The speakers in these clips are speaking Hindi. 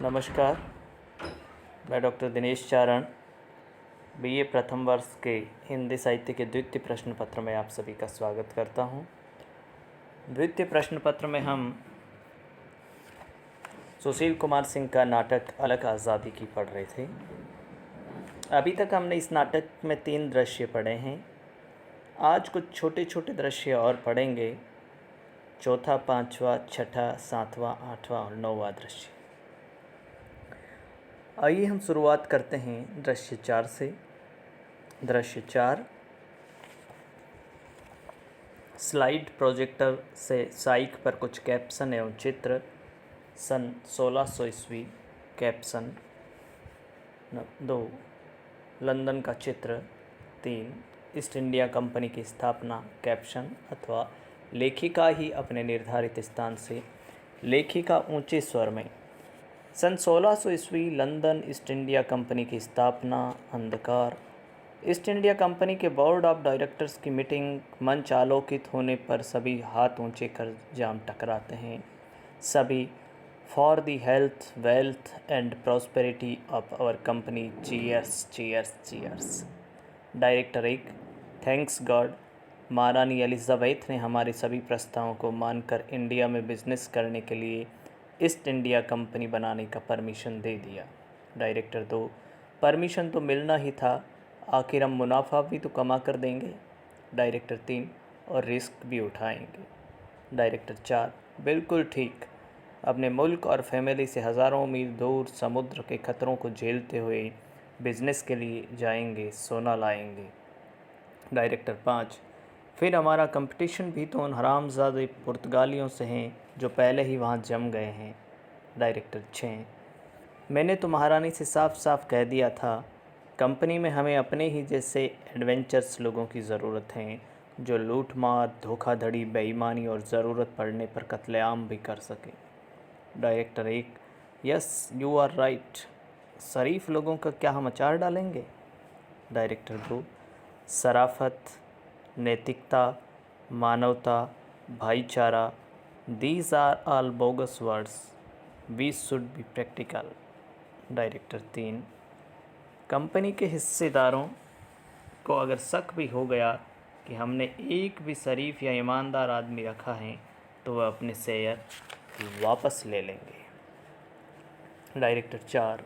नमस्कार। मैं डॉक्टर दिनेश चारण बीए प्रथम वर्ष के हिंदी साहित्य के द्वितीय प्रश्न पत्र में आप सभी का स्वागत करता हूं। द्वितीय प्रश्न पत्र में हम सुशील कुमार सिंह का नाटक अलग आज़ादी की पढ़ रहे थे। अभी तक हमने इस नाटक में 3 दृश्य पढ़े हैं। आज कुछ छोटे छोटे दृश्य और पढ़ेंगे। चौथा, पाँचवा, छठा, सातवां, आठवां और 9वां दृश्य। आइए हम शुरुआत करते हैं दृश्य 4 से। दृश्य 4, स्लाइड प्रोजेक्टर से साइक पर कुछ कैप्शन एवं चित्र। सन 1600 ईस्वी कैप्शन। 2, लंदन का चित्र। 3, ईस्ट इंडिया कंपनी की स्थापना कैप्शन अथवा लेखिका ही अपने निर्धारित स्थान से लेखिका ऊंचे स्वर में। सन 1600 ईस्वी लंदन ईस्ट इंडिया कंपनी की स्थापना। अंधकार। ईस्ट इंडिया कंपनी के बोर्ड ऑफ डायरेक्टर्स की मीटिंग। मंच आलोकित होने पर सभी हाथ ऊंचे कर जाम टकराते हैं। सभी for the health, wealth and prosperity of our company, cheers cheers cheers. Director 1, thanks god, महारानी एलिजाबेथ ने हमारे सभी प्रस्तावों को मानकर इंडिया में बिजनेस करने के लिए ईस्ट इंडिया कंपनी बनाने का परमिशन दे दिया। डायरेक्टर 2, परमिशन तो मिलना ही था, आखिर हम मुनाफा भी तो कमा कर देंगे। डायरेक्टर 3, और रिस्क भी उठाएंगे। डायरेक्टर 4, बिल्कुल ठीक, अपने मुल्क और फैमिली से हज़ारों मील दूर समुद्र के खतरों को झेलते हुए बिजनेस के लिए जाएंगे, सोना लाएंगे। डायरेक्टर 5, फिर हमारा कंपटीशन भी तो उन हरामजादे पुर्तगालियों से हैं जो पहले ही वहाँ जम गए हैं। डायरेक्टर 6, मैंने तो महारानी से साफ साफ कह दिया था, कंपनी में हमें अपने ही जैसे एडवेंचर्स लोगों की ज़रूरत है जो लूट मार, धोखाधड़ी, बेईमानी और ज़रूरत पड़ने पर कत्लेआम भी कर सके। Director 1, yes you are right, शरीफ लोगों का क्या हम अचार डालेंगे। डायरेक्टर 2, शराफत, नैतिकता, मानवता, भाईचारा, these are all bogus words, we should be practical. Director 3, company के हिस्सेदारों को अगर शक भी हो गया कि हमने एक भी शरीफ या ईमानदार आदमी रखा है तो वह अपने शेयर वापस ले लेंगे। डायरेक्टर 4,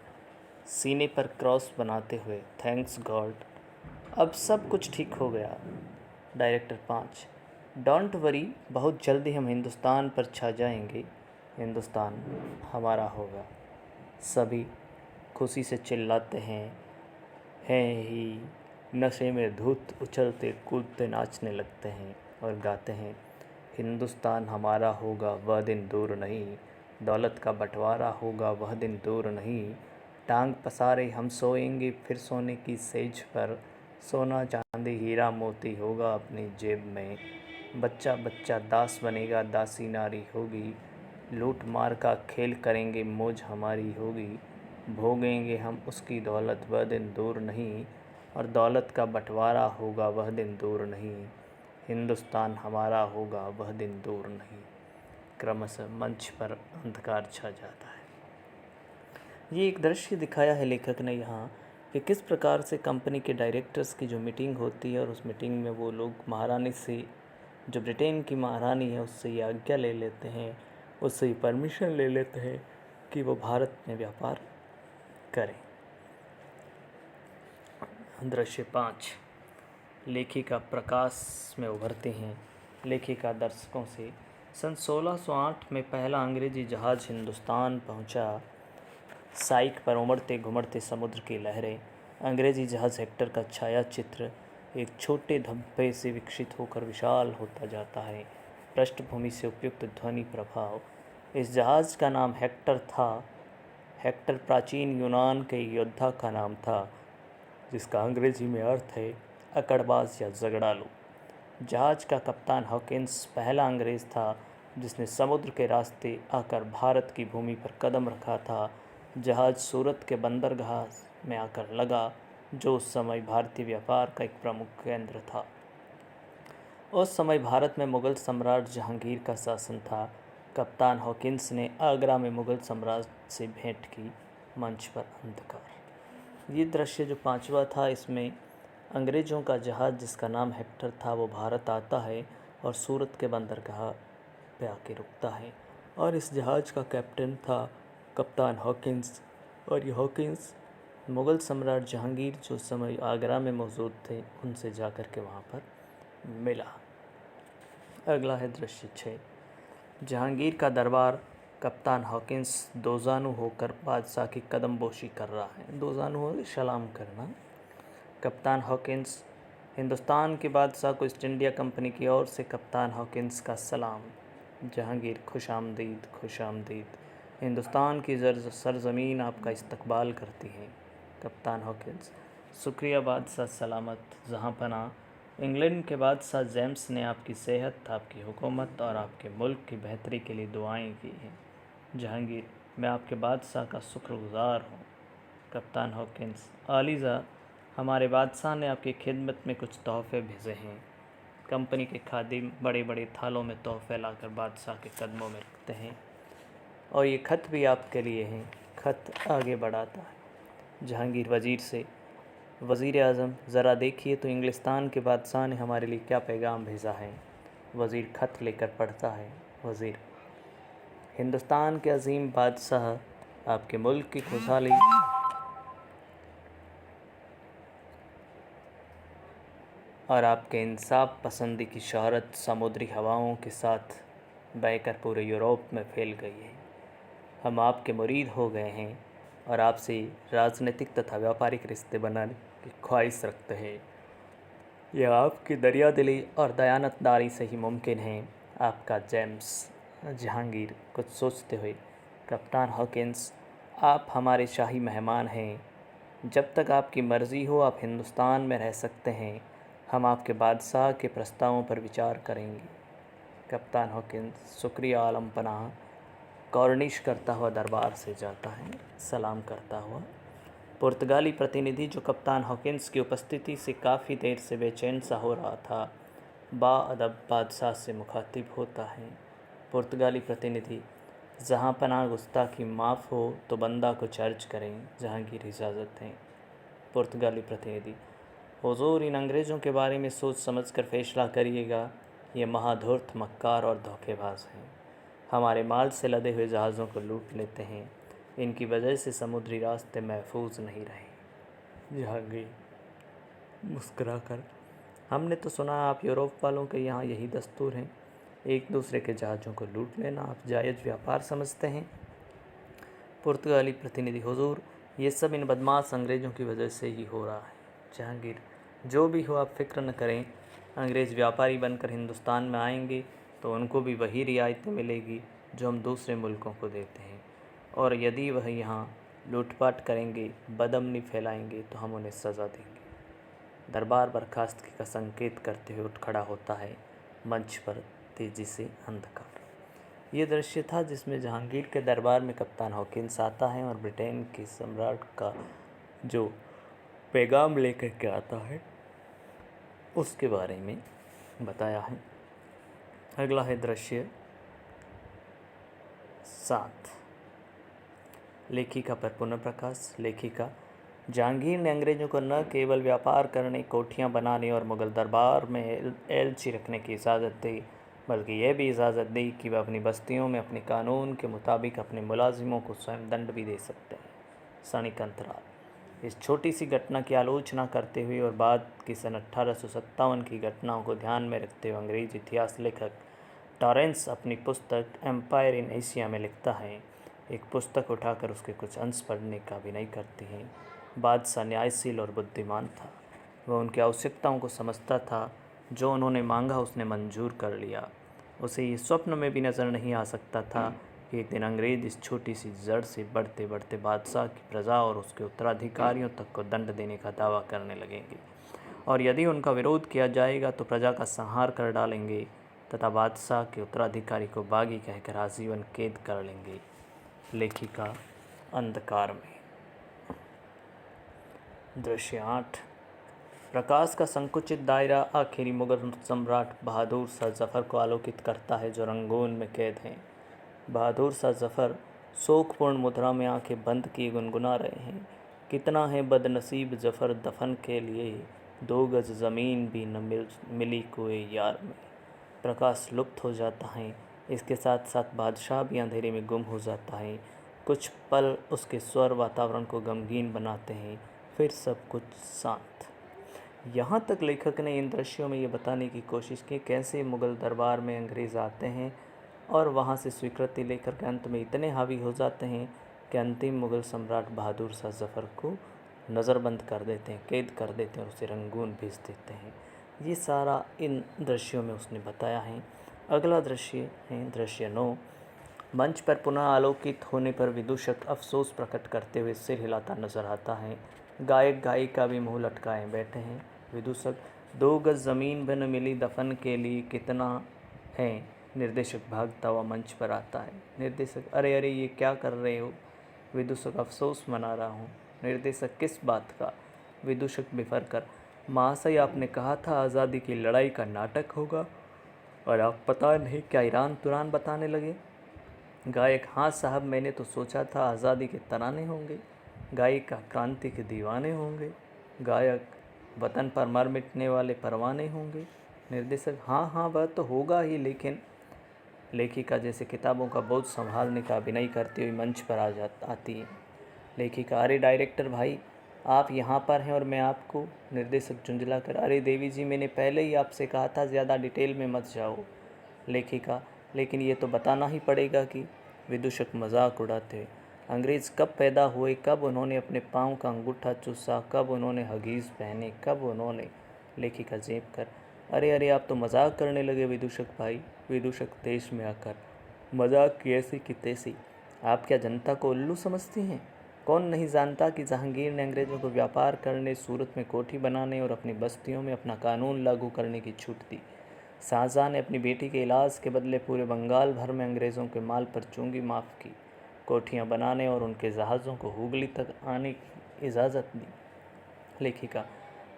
सीने पर क्रॉस बनाते हुए, थैंक्स गॉड, अब सब कुछ ठीक हो गया। डायरेक्टर 5, डोंट वरी, बहुत जल्दी हम हिंदुस्तान पर छा जाएंगे, हिंदुस्तान हमारा होगा। सभी खुशी से चिल्लाते हैं ही, नशे में धुत उछलते कूदते नाचने लगते हैं और गाते हैं, हिंदुस्तान हमारा होगा वह दिन दूर नहीं, दौलत का बंटवारा होगा वह दिन दूर नहीं, टांग पसारे हम सोएंगे फिर सोने की सेज पर, सोना चांदी हीरा मोती होगा अपनी जेब में, बच्चा बच्चा दास बनेगा दासी नारी होगी, लूट मार का खेल करेंगे मौज हमारी होगी, भोगेंगे हम उसकी दौलत वह दिन दूर नहीं, और दौलत का बंटवारा होगा वह दिन दूर नहीं, हिंदुस्तान हमारा होगा वह दिन दूर नहीं। क्रमशः मंच पर अंधकार छा जाता है। ये एक दृश्य दिखाया है लेखक ने यहाँ कि किस प्रकार से कंपनी के डायरेक्टर्स की जो मीटिंग होती है और उस मीटिंग में वो लोग महारानी से, जो ब्रिटेन की महारानी है, उससे ये आज्ञा ले लेते हैं, उससे परमिशन ले लेते हैं कि वो भारत में व्यापार करें। दृश्य 5, लेखिका प्रकाश में उभरते हैं। लेखिका दर्शकों से, सन 1608 में पहला अंग्रेज़ी जहाज़ हिंदुस्तान पहुंचा। साइक पर उमड़ते घुमड़ते समुद्र की लहरें। अंग्रेज़ी जहाज़ हेक्टर का छाया चित्र एक छोटे धब्बे से विकसित होकर विशाल होता जाता है। पृष्ठभूमि से उपयुक्त ध्वनि प्रभाव। इस जहाज़ का नाम हेक्टर था। हेक्टर प्राचीन यूनान के योद्धा का नाम था जिसका अंग्रेजी में अर्थ है अकड़बाज या झगड़ालू। जहाज़ का कप्तान हॉकिंस पहला अंग्रेज़ था जिसने समुद्र के रास्ते आकर भारत की भूमि पर कदम रखा था। जहाज़ सूरत के बंदरगाह में आकर लगा जो उस समय भारतीय व्यापार का एक प्रमुख केंद्र था। उस समय भारत में मुग़ल सम्राट जहांगीर का शासन था। कप्तान हॉकिंस ने आगरा में मुग़ल साम्राज्य से भेंट की। मंच पर अंधकार। ये दृश्य जो पांचवा था, इसमें अंग्रेज़ों का जहाज़ जिसका नाम हेक्टर था वो भारत आता है और सूरत के बंदरगाह पे आके रुकता है। और इस जहाज़ का कैप्टन था कप्तान हॉकिंस। और ये हॉकिंस मुग़ल सम्राट जहांगीर जो समय आगरा में मौजूद थे उनसे जा कर के वहाँ पर मिला। अगला है दृश्य 6। जहांगीर का दरबार। कप्तान हॉकिंस दोजानू होकर बादशाह की कदमबोशी कर रहा है। दोजानू हो सलाम करना। कप्तान हॉकिंस। हिंदुस्तान के बादशाह को ईस्ट इंडिया कंपनी की ओर से कप्तान हॉकिंस का सलाम। जहांगीर खुश आमदीद, खुश आमदीद। हिंदुस्तान की सरज़मीन आपका इस्तकबाल करती है। कप्तान हॉकिंस। शुक्रिया बादशाह सलामत जहाँ पनाह। इंग्लैंड के बादशाह जेम्स ने आपकी सेहत, आपकी हुकूमत और आपके मुल्क की बेहतरी के लिए दुआएं की हैं। जहांगीर। मैं आपके बादशाह का शुक्रगुज़ार हूँ। कप्तान हॉकिंस। आलीज़ा, हमारे बादशाह ने आपकी खिदमत में कुछ तोहफ़े भेजे हैं। कंपनी के खादिम बड़े बड़े थालों में तोहफ़े लाकर बादशाह के कदमों में रखते हैं। और ये ख़त भी आपके लिए हैं। ख़त आगे बढ़ाता है। जहांगीर वज़ीर से। वज़ीर आज़म, ज़रा देखिए तो इंग्लिस्तान के बादशाह ने हमारे लिए क्या पैगाम भेजा है। वज़ीर ख़त लेकर पढ़ता है। वज़ीर। हिंदुस्तान के अजीम बादशाह, आपके मुल्क की खुशहाली और आपके इंसाफ पसंदी की शोहरत समुद्री हवाओं के साथ बहकर पूरे यूरोप में फैल गई है। हम आपके मुरीद हो गए हैं और आपसे राजनीतिक तथा व्यापारिक रिश्ते बनाने की ख्वाहिश रखते हैं। यह आपकी दरिया दिली और दयानतदारी से ही मुमकिन है। आपका जेम्स। जहांगीर कुछ सोचते हुए। कप्तान हॉकिंस, आप हमारे शाही मेहमान हैं। जब तक आपकी मर्ज़ी हो आप हिंदुस्तान में रह सकते हैं। हम आपके बादशाह के प्रस्तावों पर विचार करेंगे। कप्तान हॉकिंस शुक्रिया आलम पनाह कॉर्निश करता हुआ दरबार से जाता है, सलाम करता हुआ। पुर्तगाली प्रतिनिधि जो कप्तान हॉकिंस की उपस्थिति से काफ़ी देर से बेचैन सा हो रहा था, बाअदब बादशाह से मुखातिब होता है। पुर्तगाली प्रतिनिधि। जहाँ पनाह गुस्ताखी माफ़ हो तो बंदा को अर्ज करें। जहांगीर इजाज़त दें। पुर्तगाली प्रतिनिधि। हुजूर, इन अंग्रेज़ों के बारे में सोच समझ कर फ़ैसला करिएगा। ये महाधूर्त, मक्कार और धोखेबाज हैं। हमारे माल से लदे हुए जहाज़ों को लूट लेते हैं। इनकी वजह से समुद्री रास्ते महफूज नहीं रहे। जहांगीर मुस्कुराकर, हमने तो सुना आप यूरोप वालों के यहाँ यही दस्तूर हैं, एक दूसरे के जहाज़ों को लूट लेना आप जायज़ व्यापार समझते हैं। पुर्तगाली प्रतिनिधि। हुजूर, ये सब इन बदमाश अंग्रेज़ों की वजह से ही हो रहा है। जहांगीर। जो भी हो आप फ़िक्र न करें। अंग्रेज़ व्यापारी बनकर हिंदुस्तान में आएंगे तो उनको भी वही रियायतें मिलेगी जो हम दूसरे मुल्कों को देते हैं। और यदि वह यहाँ लूटपाट करेंगे, बदअमनी फैलाएंगे तो हम उन्हें सज़ा देंगे। दरबार बर्खास्तगी का संकेत करते हुए उठ खड़ा होता है। मंच पर तेज़ी से अंधकार। ये दृश्य था जिसमें जहांगीर के दरबार में कप्तान हॉकिंस आता है और ब्रिटेन के सम्राट का जो पैगाम लेकर के आता है उसके बारे में बताया है। अगला है दृश्य 7। लेखिका पर पुनः प्रकाश। लेखिका। जहांगीर ने अंग्रेज़ों को न केवल व्यापार करने, कोठियाँ बनाने और मुग़ल दरबार में एलची रखने की इजाज़त दी, बल्कि यह भी इजाज़त दी कि वह अपनी बस्तियों में अपने कानून के मुताबिक अपने मुलाजिमों को स्वयं दंड भी दे सकते हैं। क्षणिक अंतराल। इस छोटी सी घटना की आलोचना करते हुए और बाद की सन 1857 की घटनाओं को ध्यान में रखते हुए अंग्रेज़ी इतिहास लेखक टॉरेंस अपनी पुस्तक एम्पायर इन एशिया में लिखता है, एक पुस्तक उठाकर उसके कुछ अंश पढ़ने का अभिनय करते हैं। बादशाह न्यायशील और बुद्धिमान था। वह उनकी आवश्यकताओं को समझता था। जो उन्होंने मांगा उसने मंजूर कर लिया। उसे ये स्वप्न में भी नज़र नहीं आ सकता था कि एक दिन अंग्रेज़ इस छोटी सी जड़ से बढ़ते बढ़ते बादशाह की प्रजा और उसके उत्तराधिकारियों तक को दंड देने का दावा करने लगेंगे, और यदि उनका विरोध किया जाएगा तो प्रजा का संहार कर डालेंगे तथा बादशाह के उत्तराधिकारी को बागी कहकर आजीवन कैद कर लेंगे। लेखिका अंधकार में। दृश्य 8। प्रकाश का संकुचित दायरा आखिरी मुग़ल सम्राट बहादुर शाह जफ़र को आलोकित करता है जो रंगून में कैद हैं। बहादुर सा जफ़र शोकपूर्ण मुद्रा में आंखें बंद किए गुनगुना रहे हैं। कितना है बदनसीब जफ़र दफन के लिए, 2 गज ज़मीन भी न मिली कोई यार में। प्रकाश लुप्त हो जाता है, इसके साथ साथ बादशाह भी अंधेरे में गुम हो जाता है। कुछ पल उसके स्वर वातावरण को गमगीन बनाते हैं, फिर सब कुछ शांत। यहाँ तक लेखक ने इन दृश्यों में ये बताने की कोशिश की कैसे मुग़ल दरबार में अंग्रेज़ आते हैं और वहाँ से स्वीकृति लेकर के अंत में इतने हावी हो जाते हैं कि अंतिम मुग़ल सम्राट बहादुर शाह जफ़र को नज़रबंद कर देते हैं, कैद कर देते हैं और उसे रंगून भेज देते हैं। ये सारा इन दृश्यों में उसने बताया है। अगला दृश्य है दृश्य 9। मंच पर पुनः आलोकित होने पर विदूषक अफसोस प्रकट करते हुए सिर हिलाता नजर आता है। गायक गायिका भी मुँह लटकाए बैठे हैं। विदूषक 2 गज ज़मीन भी न मिली दफन के लिए कितना है। निर्देशक भागता हुआ मंच पर आता है। निर्देशक अरे अरे ये क्या कर रहे हो। विदूषक अफसोस मना रहा हूँ। निर्देशक किस बात का। विदूषक बिफर कर महाशय आपने कहा था आज़ादी की लड़ाई का नाटक होगा और आप पता नहीं क्या ईरान तुरान बताने लगे। गायक हाँ साहब मैंने तो सोचा था आज़ादी के तराने होंगे। गायिका क्रांति के दीवाने होंगे। गायक वतन पर मर मिटने वाले परवाने होंगे। निर्देशक हाँ हाँ वह तो होगा ही, लेकिन लेखिका जैसे किताबों का बोझ संभालने का अभिनय करती हुई मंच पर आती है। लेखिका अरे डायरेक्टर भाई आप यहाँ पर हैं और मैं आपको। निर्देशक झुंझला कर अरे देवी जी मैंने पहले ही आपसे कहा था ज़्यादा डिटेल में मत जाओ। लेखिका लेकिन ये तो बताना ही पड़ेगा कि। विदूषक मजाक उड़ाते हुए अंग्रेज़ कब पैदा हुए, कब उन्होंने अपने पाँव का अंगूठा चूसा, कब उन्होंने हगीज़ पहने, कब उन्होंने। लेखिका जेब कर अरे अरे आप तो मजाक करने लगे विदूषक भाई। विदूषक देश में आकर मजाक की ऐसी की तैसी। आप क्या जनता को उल्लू समझती हैं। कौन नहीं जानता कि जहांगीर ने अंग्रेज़ों को व्यापार करने, सूरत में कोठी बनाने और अपनी बस्तियों में अपना कानून लागू करने की छूट दी। शाहजहाँ ने अपनी बेटी के इलाज के बदले पूरे बंगाल भर में अंग्रेज़ों के माल पर चुंगी माफ़ की, कोठियाँ बनाने और उनके जहाज़ों को हुगली तक आने की इजाज़त दी। लेखिका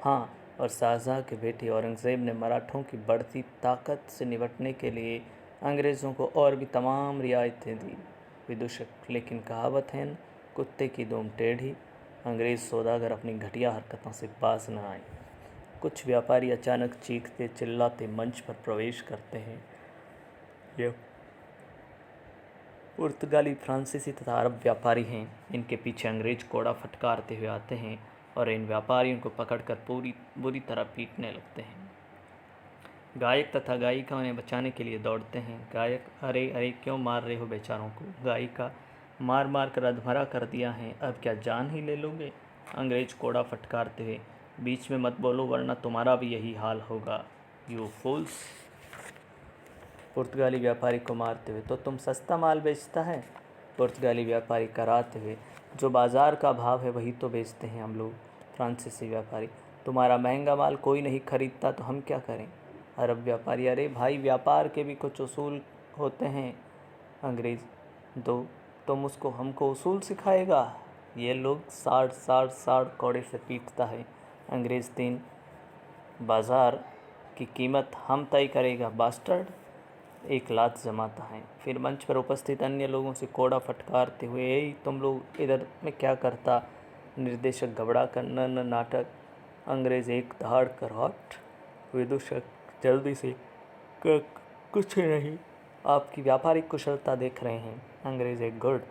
हाँ, और शाहजहाँ के बेटे औरंगज़ेब ने मराठों की बढ़ती ताकत से निपटने के लिए अंग्रेज़ों को और भी तमाम रियायतें दी। विदूषक लेकिन कहावत है न, कुत्ते की दुम टेढ़ी। अंग्रेज़ सौदागर अपनी घटिया हरकतों से बाज न आए। कुछ व्यापारी अचानक चीखते चिल्लाते मंच पर प्रवेश करते हैं। ये पुर्तगाली, फ्रांसीसी तथा अरब व्यापारी हैं। इनके पीछे अंग्रेज कोड़ा फटकारते हुए आते हैं और इन व्यापारियों को पकड़कर बुरी तरह पीटने लगते हैं। गायक तथा गायिका उन्हें बचाने के लिए दौड़ते हैं। गायक अरे अरे क्यों मार रहे हो बेचारों को। गायिका मार मार कर अधमरा कर दिया है, अब क्या जान ही ले लोगे। अंग्रेज कोड़ा फटकारते हुए बीच में मत बोलो वरना तुम्हारा भी यही हाल होगा, यू फूल्स। पुर्तगाली व्यापारी को मारते हुए तो तुम सस्ता माल बेचता है। पुर्तगाली व्यापारी कराते हुए जो बाज़ार का भाव है वही तो बेचते हैं हम लोग। फ्रांसीसी व्यापारी तुम्हारा महंगा माल कोई नहीं खरीदता तो हम क्या करें। अरब व्यापारी अरे भाई व्यापार के भी कुछ उसूल होते हैं। अंग्रेज़ दो तुम उसको हमको उसूल सिखाएगा। ये लोग साड़ साड़ साड़ कौड़े से पीटता है। अंग्रेज़ 3 बाज़ार की कीमत हम तय करेगा बास्टर्ड। एक लात जमाता है। फिर मंच पर उपस्थित अन्य लोगों से कोड़ा फटकारते हुए ए तुम लोग इधर में क्या करता। निर्देशक घबरा कर न नाटक। अंग्रेज़ एक दहाड़ कर हट। विदूषक जल्दी से कुछ नहीं, आपकी व्यापारिक कुशलता देख रहे हैं। अंग्रेज़ एक गुड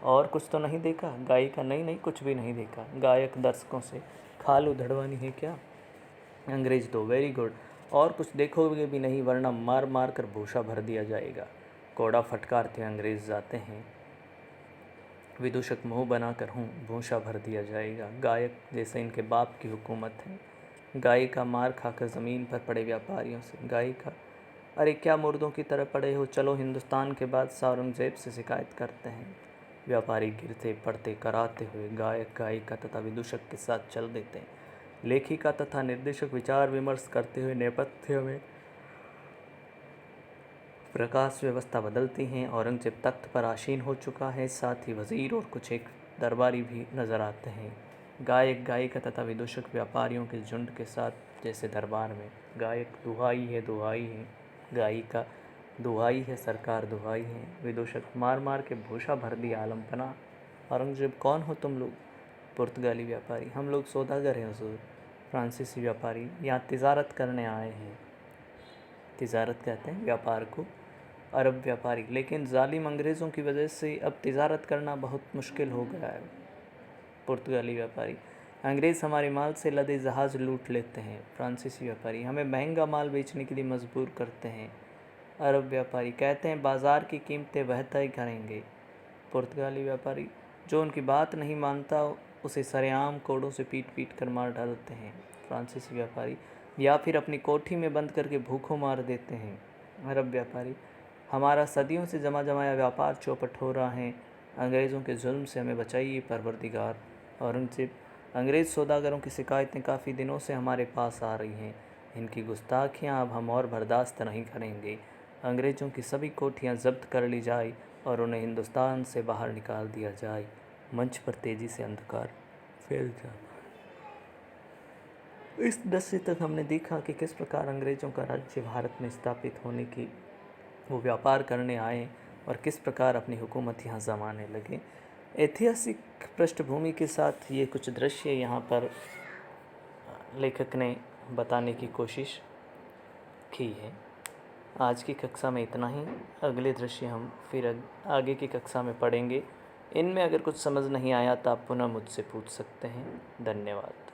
और कुछ तो नहीं देखा। गायिका नहीं नहीं कुछ भी नहीं देखा। गायक दर्शकों से खाल उधड़वानी है क्या। अंग्रेज़ तो वेरी गुड और कुछ देखोगे भी नहीं वरना मार मार कर भूसा भर दिया जाएगा। कोड़ा फटकारते अंग्रेज़ जाते हैं। विदूषक मुँह बनाकर हूँ भूसा भर दिया जाएगा। गायक जैसे इनके बाप की हुकूमत है। गायिका मार खाकर ज़मीन पर पड़े व्यापारियों से। गायिका अरे क्या मुर्दों की तरह पड़े हो, चलो हिंदुस्तान के बादशाह औरंगज़ेब से शिकायत करते हैं। व्यापारी गिरते पड़ते कराते हुए गायक गायिका तथा विदूषक के साथ चल देते हैं। लेखिका तथा निर्देशक विचार विमर्श करते हुए नेपथ्य में प्रकाश व्यवस्था बदलती हैं। औरंगजेब तख्त पर आसीन हो चुका है, साथ ही वज़ीर और कुछ एक दरबारी भी नजर आते हैं। गायक गायिका तथा विदूषक व्यापारियों के झुंड के साथ जैसे दरबार में। गायक दुहाई है दुहाई है। गायिका दुहाई है सरकार दुहाई है, विदूषक मार मार के भूषा भर दिया आलमपना। औरंगजेब कौन हो तुम लोग? पुर्तगाली व्यापारी हम लोग सौदागर हैं हुजूर। फ्रांसीसी व्यापारी यहाँ तिजारत करने आए हैं। तिजारत कहते हैं व्यापार को। अरब व्यापारी लेकिन जालिम अंग्रेज़ों की वजह से अब तिजारत करना बहुत मुश्किल हो गया है। पुर्तगाली व्यापारी अंग्रेज़ हमारे माल से लदे जहाज़ लूट लेते हैं। फ्रांसीसी व्यापारी हमें महंगा माल बेचने के लिए मजबूर करते हैं। अरब व्यापारी कहते हैं बाज़ार की कीमतें वह तय करेंगे। पुर्तगाली व्यापारी जो उनकी बात नहीं मानता उसे सरेआम कोड़ों से पीट पीट कर मार डालते हैं। फ्रांसीसी व्यापारी या फिर अपनी कोठी में बंद करके भूखों मार देते हैं। अरब व्यापारी हमारा सदियों से जमा जमाया व्यापार चौपट हो रहा है। अंग्रेज़ों के जुल्म से हमें बचाइए परवरदिगार। औरंगजेब अंग्रेज़ सौदागरों की शिकायतें काफ़ी दिनों से हमारे पास आ रही हैं। इनकी गुस्ताखियाँ अब हम और बर्दाश्त नहीं करेंगे। अंग्रेज़ों की सभी कोठियाँ जब्त कर ली जाए और उन्हें हिंदुस्तान से बाहर निकाल दिया जाए। मंच पर तेज़ी से अंधकार फैल गया। इस दृश्य तक हमने देखा कि किस प्रकार अंग्रेज़ों का राज्य भारत में स्थापित होने की वो व्यापार करने आए और किस प्रकार अपनी हुकूमत यहाँ जमाने लगे। ऐतिहासिक पृष्ठभूमि के साथ ये कुछ दृश्य यहाँ पर लेखक ने बताने की कोशिश की है। आज की कक्षा में इतना ही। अगले दृश्य हम फिर आगे की कक्षा में पढ़ेंगे। इनमें अगर कुछ समझ नहीं आया तो आप पुनः मुझसे पूछ सकते हैं। धन्यवाद।